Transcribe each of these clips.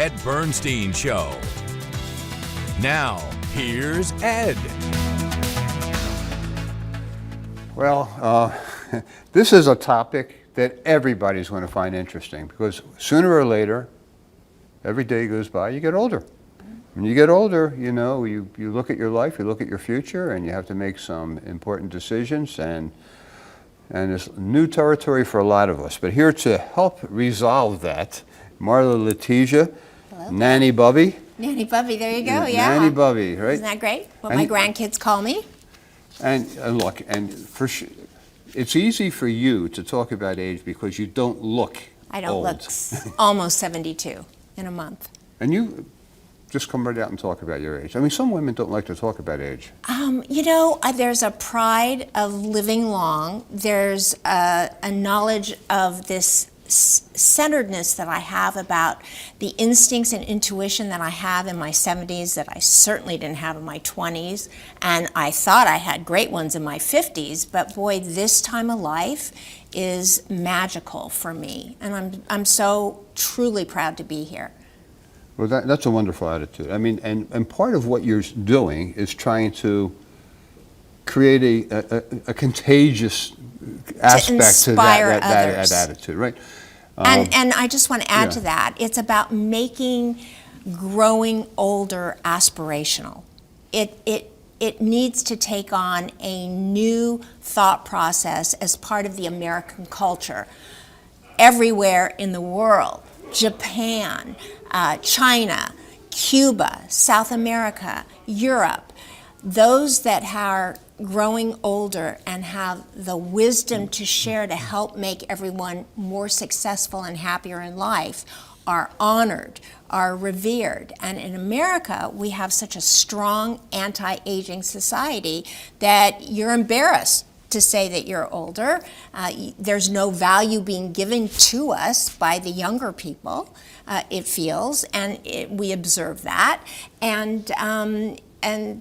Ed Bernstein Show. Now, here's Ed. Well, this is a topic that everybody's going to find interesting because sooner or later, every day goes by, you get older. When you get older, you know, you look at your life, you look at your future, and you have to make some important decisions, and it's new territory for a lot of us. But here to help resolve that, Marla Letizia, Hello. Nanny Bubby. Nanny Bubby, there you go, yeah. Nanny Bubby, right? Isn't that great? What my grandkids call me. And look, and for sure, it's easy for you to talk about age because you don't look I don't old. look almost 72 in a month. And you just come right out and talk about your age. I mean, some women don't like to talk about age. You know, there's a pride of living long. There's a knowledge of this centeredness that I have about the instincts and intuition that I have in my 70s that I certainly didn't have in my 20s, and I thought I had great ones in my 50s, but boy, this time of life is magical for me, and I'm so truly proud to be here. Well, that's a wonderful attitude. I mean, and part of what you're doing is trying to create a contagious aspect to that attitude, right? And I just want to add to that, it's about making growing older aspirational. It needs to take on a new thought process as part of the American culture. Everywhere in the world, Japan, China, Cuba, South America, Europe, those that are growing older and have the wisdom to share to help make everyone more successful and happier in life are honored, are revered. And in America, we have such a strong anti-aging society that you're embarrassed to say that you're older. There's no value being given to us by the younger people, it feels, and we observe that. And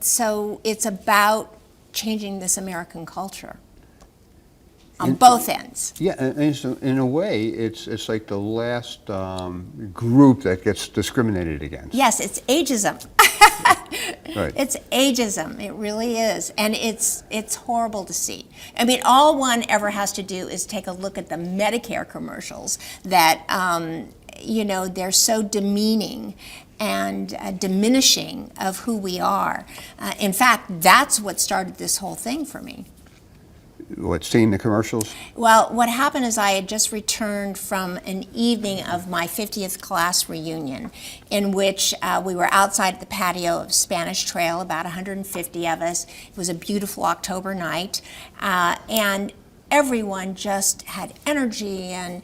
so it's about changing this American culture on both ends. Yeah, and so in a way, it's like the last group that gets discriminated against. Yes, it's ageism. Right. It's ageism. It really is, and it's horrible to see. I mean, all one ever has to do is take a look at the Medicare commercials that you know, they're so demeaning and diminishing of who we are. In fact, that's what started this whole thing for me. What, seeing the commercials? Well, what happened is I had just returned from an evening of my 50th class reunion in which we were outside at the patio of Spanish Trail, about 150 of us. It was a beautiful October night, and everyone just had energy, and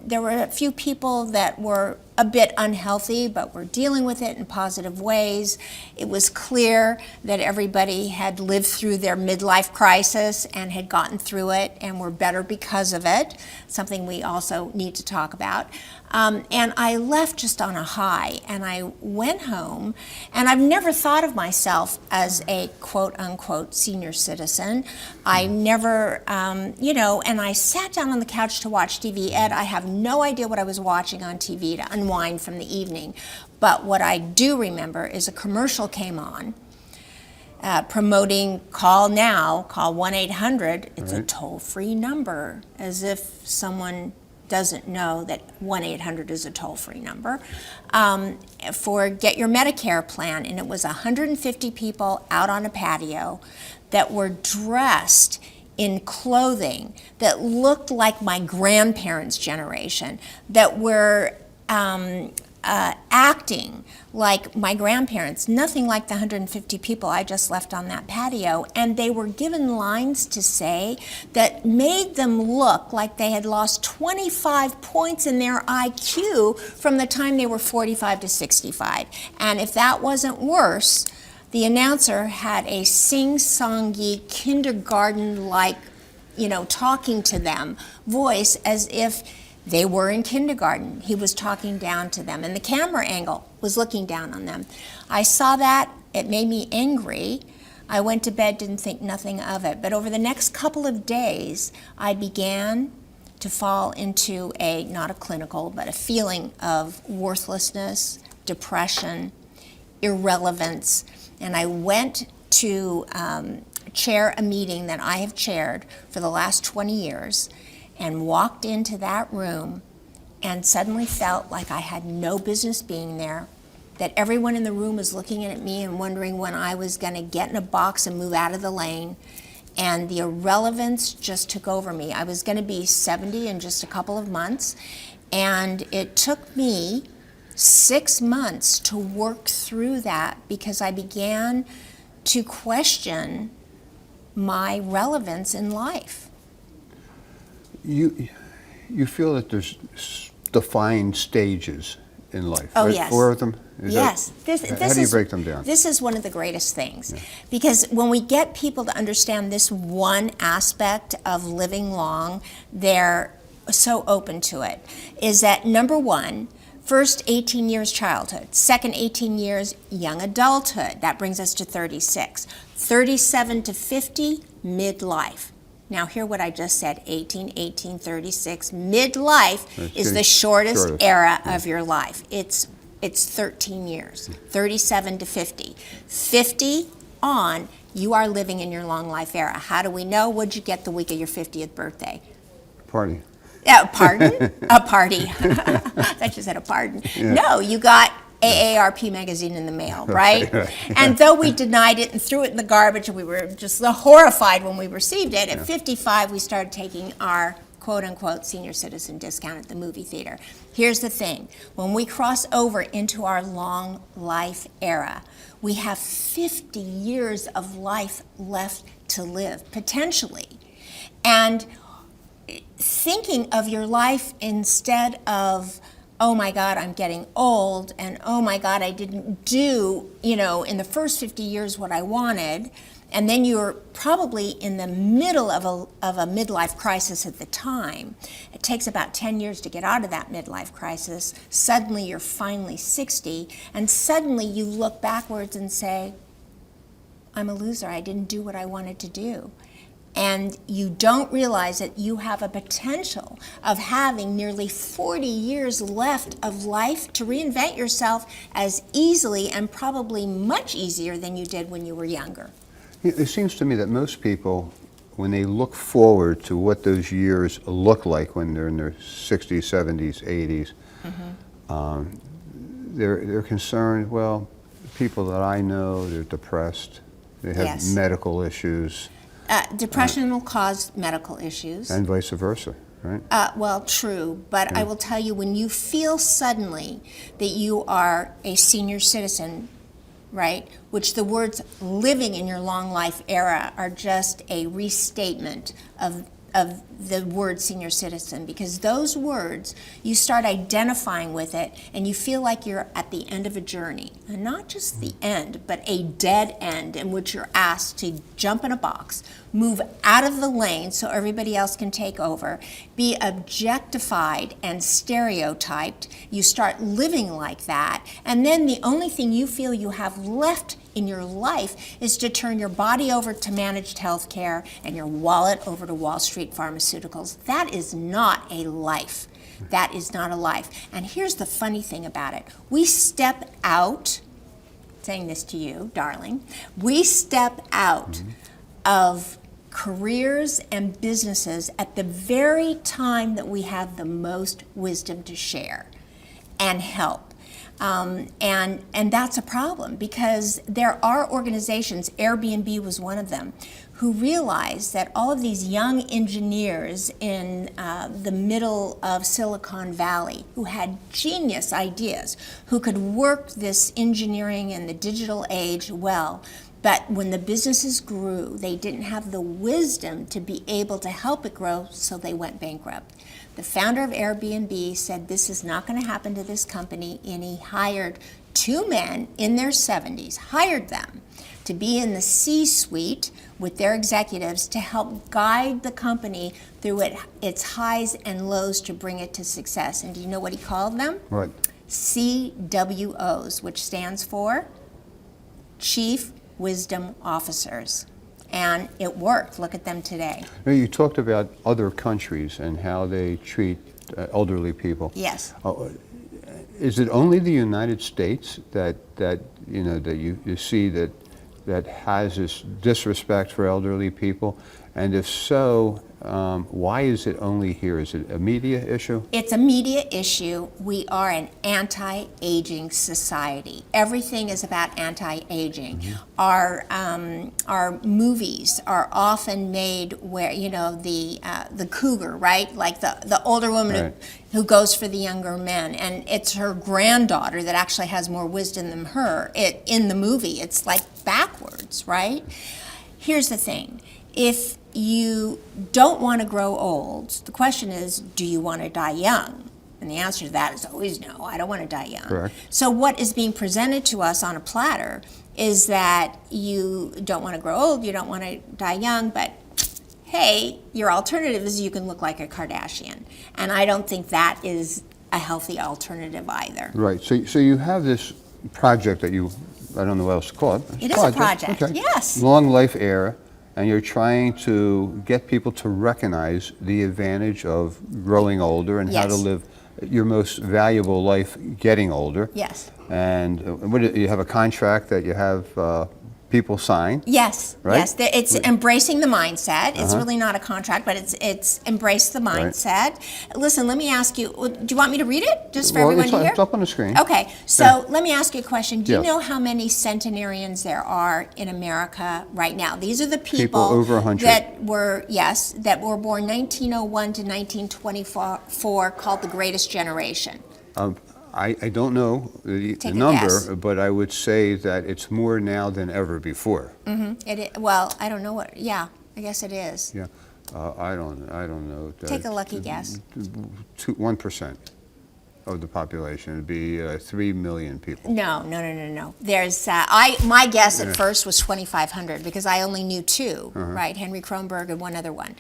there were a few people that were a bit unhealthy, but were dealing with it in positive ways. It was clear that everybody had lived through their midlife crisis and had gotten through it and were better because of it, something we also need to talk about. And I left just on a high, and I went home, and I've never thought of myself as a quote-unquote senior citizen. I never, you know, and I sat down on the couch to watch TV. Ed, I have no idea what I was watching on TV to unwind from the evening, but what I do remember is a commercial came on promoting call now, call 1-800. It's a toll-free number, as if someone doesn't know that 1-800 is a toll-free number, for Get Your Medicare Plan. And it was 150 people out on a patio that were dressed in clothing that looked like my grandparents' generation, that were acting like my grandparents, nothing like the 150 people I just left on that patio. And they were given lines to say that made them look like they had lost 25 points in their IQ from the time they were 45 to 65. And if that wasn't worse, the announcer had a sing-songy, kindergarten-like, you know, talking to them voice as if they were in kindergarten. He was talking down to them, and the camera angle was looking down on them. I saw that. It made me angry. I went to bed, didn't think nothing of it. But over the next couple of days, I began to fall into not a clinical, but a feeling of worthlessness, depression, irrelevance. And I went to chair a meeting that I have chaired for the last 20 years and walked into that room and suddenly felt like I had no business being there, that everyone in the room was looking at me and wondering when I was going to get in a box and move out of the lane. And the irrelevance just took over me. I was going to be 70 in just a couple of months, and it took me 6 months to work through that because I began to question my relevance in life. You feel that there's defined stages in life. Oh, right? yes. 4 of them? Yes. How do you break them down? This is one of the greatest things. Yeah. Because when we get people to understand this one aspect of living long, they're so open to it. Is that number one, first 18 years childhood, second 18 years young adulthood. That brings us to 36. 37 to 50, midlife. Now hear what I just said, 18, 36. Midlife is the shortest era of your life. It's 13 years, 37 to 50. 50 on, you are living in your long life era. How do we know? What'd you get the week of your 50th birthday? Party. Pardon? A party. I thought you said a pardon. Yeah. No, you got AARP magazine in the mail, right? And though we denied it and threw it in the garbage, and we were just horrified when we received it, at 55 we started taking our quote-unquote senior citizen discount at the movie theater. Here's the thing. When we cross over into our long life era, we have 50 years of life left to live, potentially. And thinking of your life instead of, oh my God, I'm getting old, and oh my God, I didn't do, in the first 50 years what I wanted, and then you're probably in the middle of a midlife crisis at the time. It takes about 10 years to get out of that midlife crisis. Suddenly you're finally 60, and suddenly you look backwards and say, I'm a loser, I didn't do what I wanted to do. And you don't realize that you have a potential of having nearly 40 years left of life to reinvent yourself as easily and probably much easier than you did when you were younger. It seems to me that most people, when they look forward to what those years look like when they're in their 60s, 70s, 80s, they're concerned, well, people that I know, they're depressed, they have medical issues. Depression will cause medical issues. And vice versa, right? Well, true, but I will tell you, when you feel suddenly that you are a senior citizen, right, which the words living in your long life era are just a restatement of the word senior citizen, because those words, you start identifying with it and you feel like you're at the end of a journey. And not just the end, but a dead end in which you're asked to jump in a box, move out of the lane so everybody else can take over, be objectified and stereotyped. You start living like that, and then the only thing you feel you have left in your life is to turn your body over to managed health care and your wallet over to Wall Street pharmaceuticals. That is not a life. That is not a life. And here's the funny thing about it. We step out, saying this to you, darling, we step out of careers and businesses at the very time that we have the most wisdom to share and help. And that's a problem, because there are organizations, Airbnb was one of them, who realized that all of these young engineers in the middle of Silicon Valley who had genius ideas, who could work this engineering and the digital age well, but when the businesses grew, they didn't have the wisdom to be able to help it grow, so they went bankrupt. The founder of Airbnb said this is not going to happen to this company, and he hired 2 men in their 70s, hired them to be in the C-suite with their executives to help guide the company through its highs and lows to bring it to success. And do you know what he called them? What? CWOs, which stands for Chief Wisdom Officers. and it worked. Look at them today. Now, you talked about other countries and how they treat elderly people. Yes. Is it only the United States that you see that has this disrespect for elderly people? And if so, why is it only here? Is it a media issue? It's a media issue. We are an anti-aging society. Everything is about anti-aging. Our movies are often made where the cougar, right? Like the older woman who goes for the younger men, and it's her granddaughter that actually has more wisdom than her. In the movie, it's like backwards, right? Here's the thing. If you don't want to grow old, the question is, do you want to die young? And the answer to that is always no, I don't want to die young. Correct. So what is being presented to us on a platter is that you don't want to grow old, you don't want to die young, but hey, your alternative is you can look like a Kardashian. And I don't think that is a healthy alternative either. Right. So you have this project that I don't know what else to call it. It is a project, okay. yes. Long life era. And you're trying to get people to recognize the advantage of growing older and how to Yes. live your most valuable life getting older. Yes. And you have a contract that you have people sign. Yes, Right? yes. It's embracing the mindset. It's really not a contract, but it's embrace the mindset. Listen, let me ask you, do you want me to read it just for everyone to hear? It's up on the screen. Okay, so let me ask you a question. Do you Yes. know how many centenarians there are in America right now? These are the people Over 100. that were born 1901 to 1924, called the Greatest Generation. I don't know the Take a number, guess. but I would say that it's more now than ever before. Well, I don't know what. Yeah, I guess it is. Yeah, I don't know. Take a lucky guess. 1% of the population would be 3 million people. No. There's my guess at first was 2,500 because I only knew two, right? Henry Kronberg and one other one,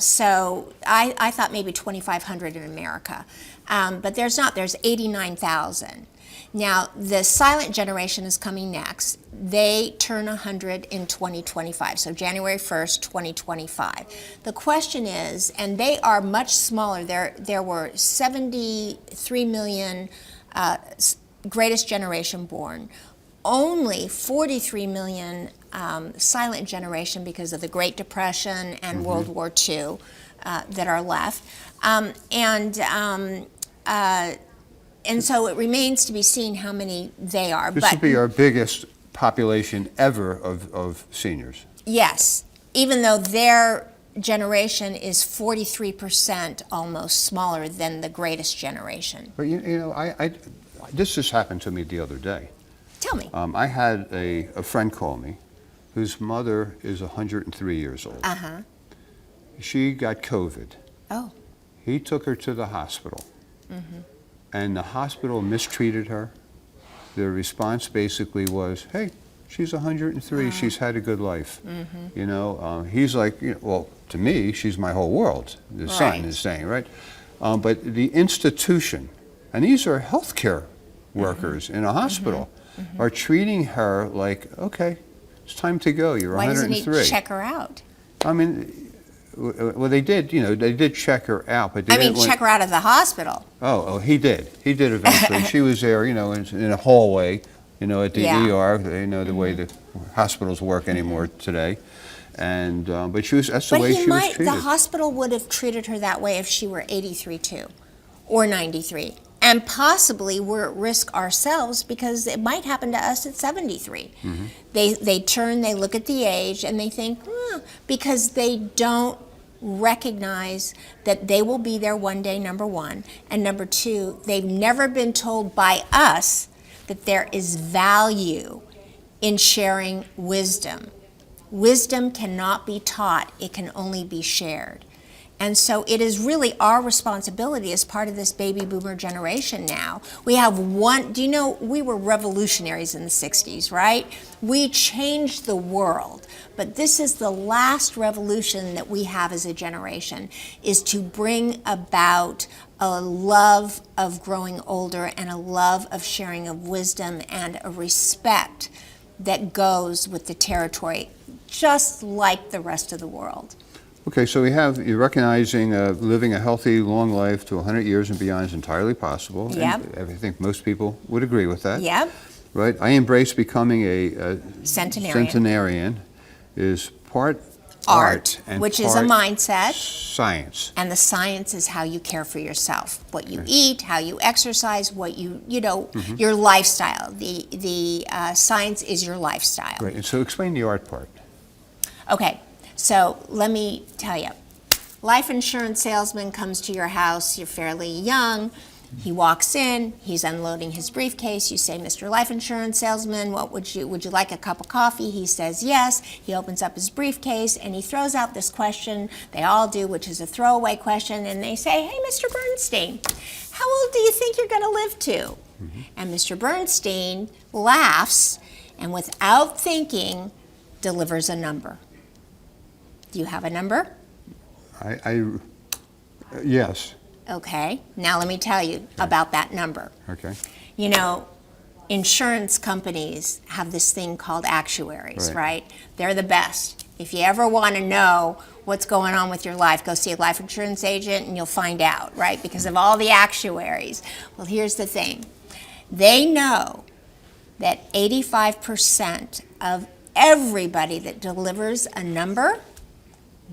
so I thought maybe 2,500 in America, but there's not. There's 89,000. Now the silent generation is coming next. They turn 100 in 2025, so January 1st, 2025. The question is, and they are much smaller. There were 73 million greatest generation born. Only 43 million silent generation because of the Great Depression and World War II that are left. And so it remains to be seen how many they are. This would be our biggest population ever of seniors. Yes, even though their generation is 43% almost smaller than the greatest generation. But this just happened to me the other day. Tell me. I had a friend call me whose mother is 103 years old. She got COVID. Oh. He took her to the hospital. And the hospital mistreated her. Their response basically was, hey, she's 103, she's had a good life. He's like, well, to me, she's my whole world, the son is saying, right? But the institution, and these are healthcare workers in a hospital, are treating her like, okay, it's time to go, you're 103. Why doesn't he check her out? I mean, well, they did, they did check her out, but they didn't check her out of the hospital. Oh, he did. He did eventually. She was there, in a hallway, at the ER, the way the hospitals work anymore today. And but that's the way she was treated. The hospital would have treated her that way if she were 83 too, or 93. And possibly we're at risk ourselves because it might happen to us at 73. They turn, they look at the age, and they think, because they don't recognize that they will be there one day, number one, and number two, they've never been told by us that there is value in sharing wisdom. Wisdom cannot be taught, it can only be shared. And so it is really our responsibility as part of this baby boomer generation now. We have we were revolutionaries in the 60s, right? We changed the world. But this is the last revolution that we have as a generation, is to bring about a love of growing older and a love of sharing of wisdom and a respect that goes with the territory, just like the rest of the world. Okay, so you're recognizing living a healthy, long life to 100 years and beyond is entirely possible. Yep. And I think most people would agree with that. Yep. Right? I embrace becoming a Centenarian. is part Art, and which is a part mindset. science. And the science is how you care for yourself, what you eat, how you exercise, what your lifestyle. The science is your lifestyle. Right, and so explain the art part. Okay, so let me tell you. Life insurance salesman comes to your house, you're fairly young. He walks in, he's unloading his briefcase. You say, Mr. Life Insurance Salesman, would you like a cup of coffee? He says yes. He opens up his briefcase and he throws out this question, they all do, which is a throwaway question, and they say, hey, Mr. Bernstein, how old do you think you're going to live to? Mm-hmm. And Mr. Bernstein laughs and without thinking delivers a number. Do you have a number? Yes. Okay, now let me tell you about that number. Okay. You know, insurance companies have this thing called actuaries, right? They're the best. If you ever want to know what's going on with your life, go see a life insurance agent and you'll find out, right? Because of all the actuaries. Well, here's the thing. They know that 85% of everybody that delivers a number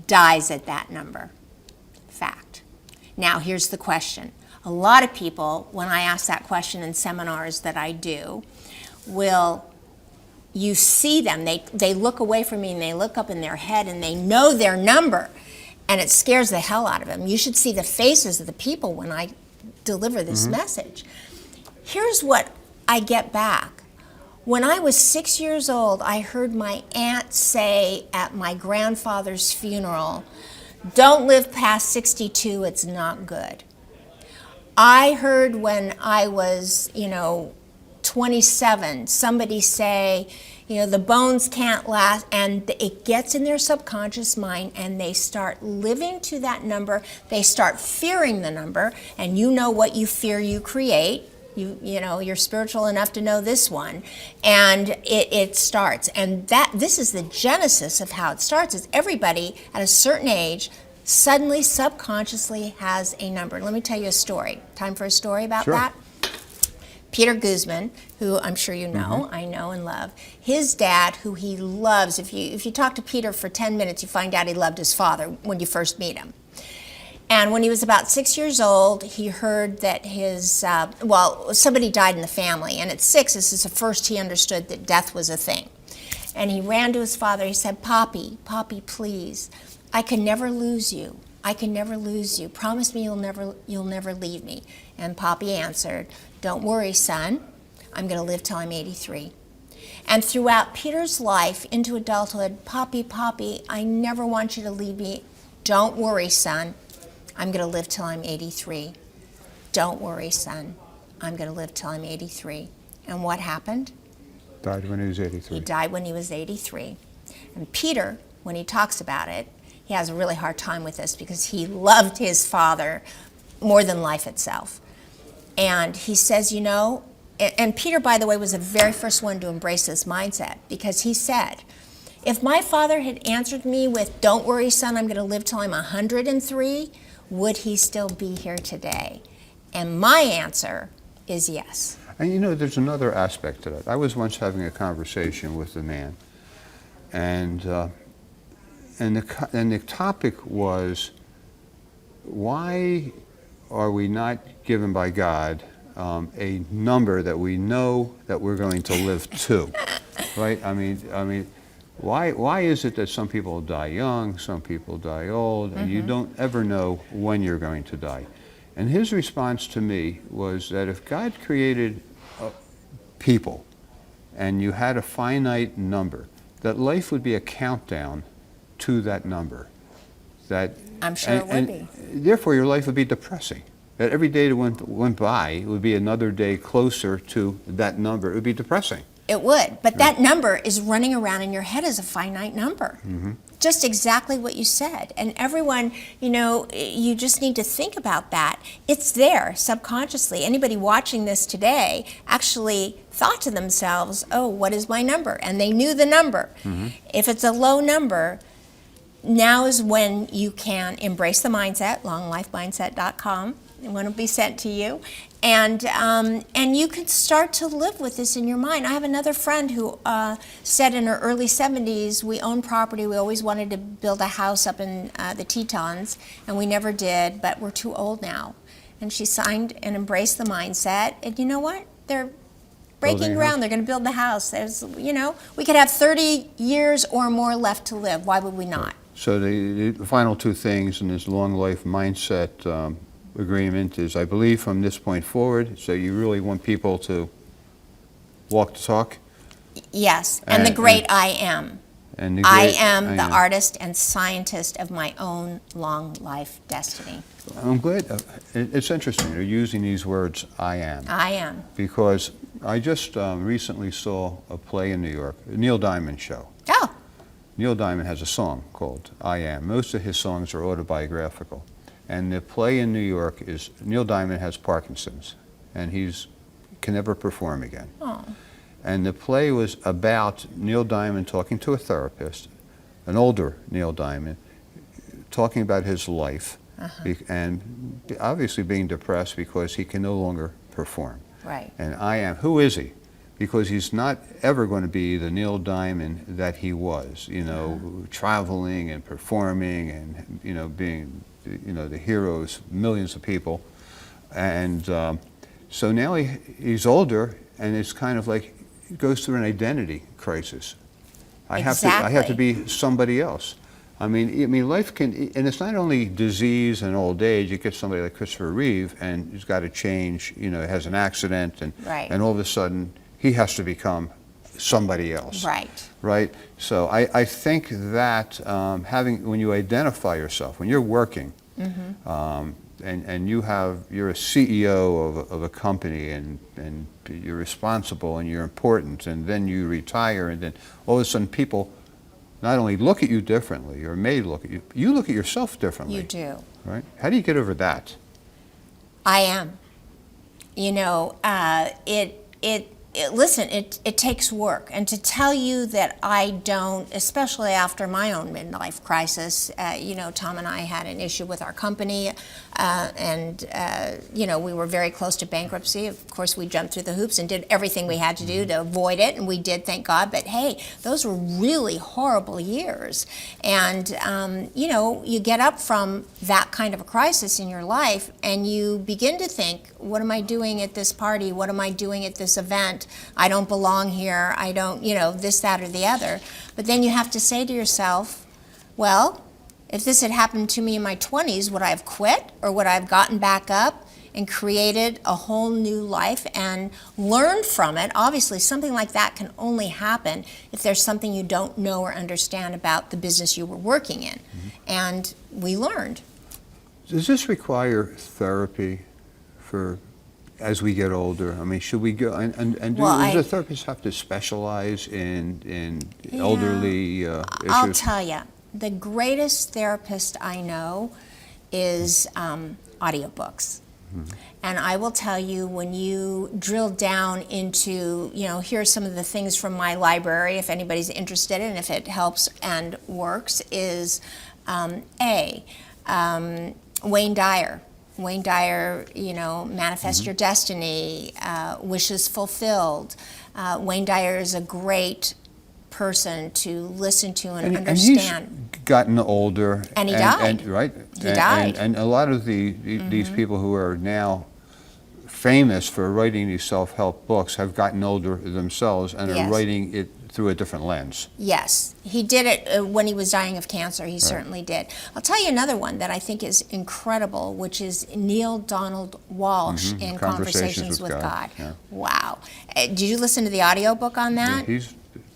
dies at that number. Fact. Now, here's the question. A lot of people, when I ask that question in seminars that I do, you see them, they look away from me and they look up in their head and they know their number, and it scares the hell out of them. You should see the faces of the people when I deliver this message. Here's what I get back. When I was 6 years old, I heard my aunt say at my grandfather's funeral, don't live past 62, it's not good. I heard when I was, 27, somebody say, the bones can't last, and it gets in their subconscious mind and they start living to that number. They start fearing the number, and you know what you fear you create. You're spiritual enough to know this one, and it starts. And this is the genesis of how it starts. Is everybody at a certain age suddenly, subconsciously has a number. Let me tell you a story. Time for a story about that? Peter Guzman, who I'm sure you know, I know and love. His dad, who he loves. If you talk to Peter for 10 minutes, you find out he loved his father when you first meet him. And when he was about 6 years old, he heard that somebody died in the family. And at 6, this is the first he understood that death was a thing. And he ran to his father. He said, Poppy, please, I can never lose you. I can never lose you. Promise me you'll never leave me. And Poppy answered, don't worry, son. I'm going to live till I'm 83. And throughout Peter's life into adulthood, Poppy, I never want you to leave me. Don't worry, son. I'm going to live till I'm 83. Don't worry, son. I'm going to live till I'm 83. And what happened? Died when he was 83. He died when he was 83. And Peter, when he talks about it, he has a really hard time with this because he loved his father more than life itself. And he says, and Peter, by the way, was the very first one to embrace this mindset, because he said, if my father had answered me with, don't worry, son, I'm going to live till I'm 103, would he still be here today? And my answer is yes. And there's another aspect to that. I was once having a conversation with a man, and the topic was, why are we not given by God a number that we know that we're going to live to, right? I mean, why is it that some people die young, some people die old, and you don't ever know when you're going to die? And his response to me was that if God created people and you had a finite number, that life would be a countdown to that number. I'm sure it would be. Therefore, your life would be depressing. That every day that went by would be another day closer to that number. It would be depressing. It would, but that number is running around in your head as a finite number. Just exactly what you said. And everyone, you just need to think about that. It's there subconsciously. Anybody watching this today actually thought to themselves, oh, what is my number? And they knew the number. If it's a low number, now is when you can embrace the mindset, longlifemindset.com. One will be sent to you, and you can start to live with this in your mind. I have another friend who said in her early 70s, we own property. We always wanted to build a house up in the Tetons, and we never did, but we're too old now. And she signed and embraced the mindset, and you know what? They're breaking ground. They're going to build the house. There's, we could have 30 years or more left to live. Why would we not? So the final two things in this long life mindset agreement is, I believe, from this point forward, so you really want people to walk the talk? Yes, and the great I am. And I am the artist and scientist of my own long life destiny. I'm glad. It's interesting. You're using these words, I am. I am. Because I just recently saw a play in New York, a Neil Diamond show. Oh. Neil Diamond has a song called I Am. Most of his songs are autobiographical. And the play in New York is, Neil Diamond has Parkinson's, and can never perform again. Oh. And the play was about Neil Diamond talking to a therapist, an older Neil Diamond, talking about his life, and obviously being depressed because he can no longer perform. Right. And I am, who is he? Because he's not ever going to be the Neil Diamond that he was, traveling and performing and, being, the heroes, millions of people. And so now he's older, and it's kind of like he goes through an identity crisis. I have to be somebody else. I mean, life can, and it's not only disease and old age. You get somebody like Christopher Reeve, and he's got to change. Has an accident, and all of a sudden he has to become somebody else. Right. Right. So I think that when you identify yourself, when you're working, and you're a CEO of a company, and you're responsible and you're important, and then you retire, and then all of a sudden people not only look at you differently, or may look at you, you look at yourself differently. You do. Right? How do you get over that? I am. Listen, it takes work. And to tell you that I don't, especially after my own midlife crisis, Tom and I had an issue with our company, and we were very close to bankruptcy. Of course, we jumped through the hoops and did everything we had to do to avoid it, and we did, thank God. But hey, those were really horrible years. And, you get up from that kind of a crisis in your life, and you begin to think, what am I doing at this party? What am I doing at this event? I don't belong here. I don't, this, that, or the other. But then you have to say to yourself, well, if this had happened to me in my 20s, would I have quit, or would I have gotten back up and created a whole new life and learned from it? Obviously, something like that can only happen if there's something you don't know or understand about the business you were working in. And we learned. Does this require therapy as we get older? I mean, should we go and does a therapist have to specialize in elderly issues? I'll tell you, the greatest therapist I know is audiobooks. And I will tell you, when you drill down into, here are some of the things from my library, if anybody's interested and if it helps and works, is Wayne Dyer. Wayne Dyer, Manifest Your Destiny, Wishes Fulfilled. Wayne Dyer is a great person to listen to and understand. And he's gotten older. And he died. Right? He died. And a lot of these people who are now famous for writing these self-help books have gotten older themselves and are writing it through a different lens. Yes, he did it when he was dying of cancer. He certainly did. I'll tell you another one that I think is incredible, which is Neil Donald Walsh in Conversations with God. Yeah. Wow. Did you listen to the audiobook on that? Yeah,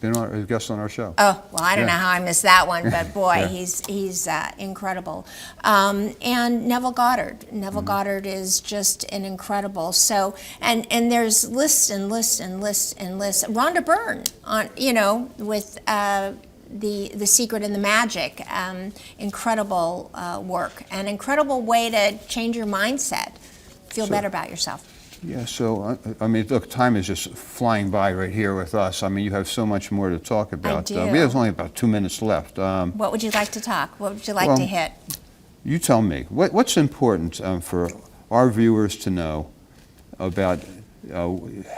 been a guest on our show. Oh, well, I don't know Yeah. how I missed that one, but boy, Yeah. he's incredible. And Neville Goddard. Mm-hmm. Neville Goddard is just an incredible. So, and there's lists and lists and lists and lists. Rhonda Byrne on, with the Secret and the Magic. Incredible work, an incredible way to change your mindset, feel better about yourself. Yeah, so, I mean, look, time is just flying by right here with us. I mean, you have so much more to talk about. do. We have only about 2 minutes left. What would you like to talk? What would you like well, to hit? You tell me, what's important for our viewers to know about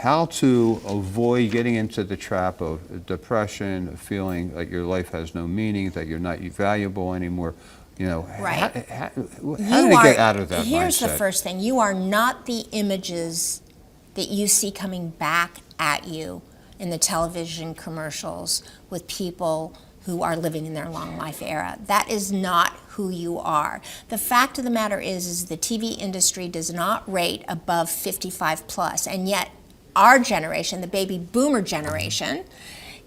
how to avoid getting into the trap of depression, of feeling like your life has no meaning, that you're not valuable anymore? Right. How do they get out of that Here's mindset? the first thing. You are not the images that you see coming back at you in the television commercials with people who are living in their long life era. That is not who you are. The fact of the matter is the TV industry does not rate above 55 plus, and yet our generation, the baby boomer generation,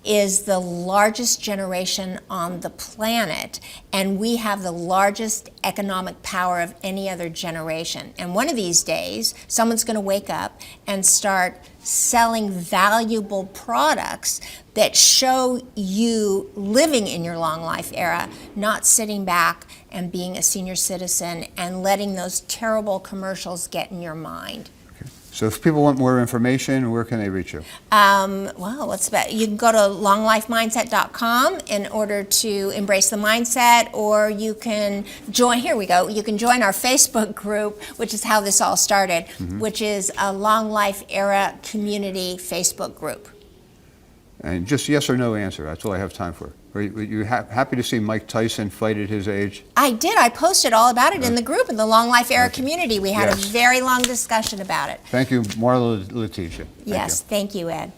is the largest generation on the planet, and we have the largest economic power of any other generation. And one of these days, someone's going to wake up and start selling valuable products that show you living in your long life era, not sitting back and being a senior citizen and letting those terrible commercials get in your mind. So if people want more information, where can they reach you? Well, you can go to longlifemindset.com in order to embrace the mindset, or you can join, here we go, you can join our Facebook group, which is how this all started, which is a Long Life Era Community Facebook group. And just yes or no answer, that's all I have time for. Were you happy to see Mike Tyson fight at his age? I did. I posted all about it in the group, in the Long Life Era community. We had Yes. a very long discussion about it. Thank you, Marla Letizia. Yes, thank you, Ed.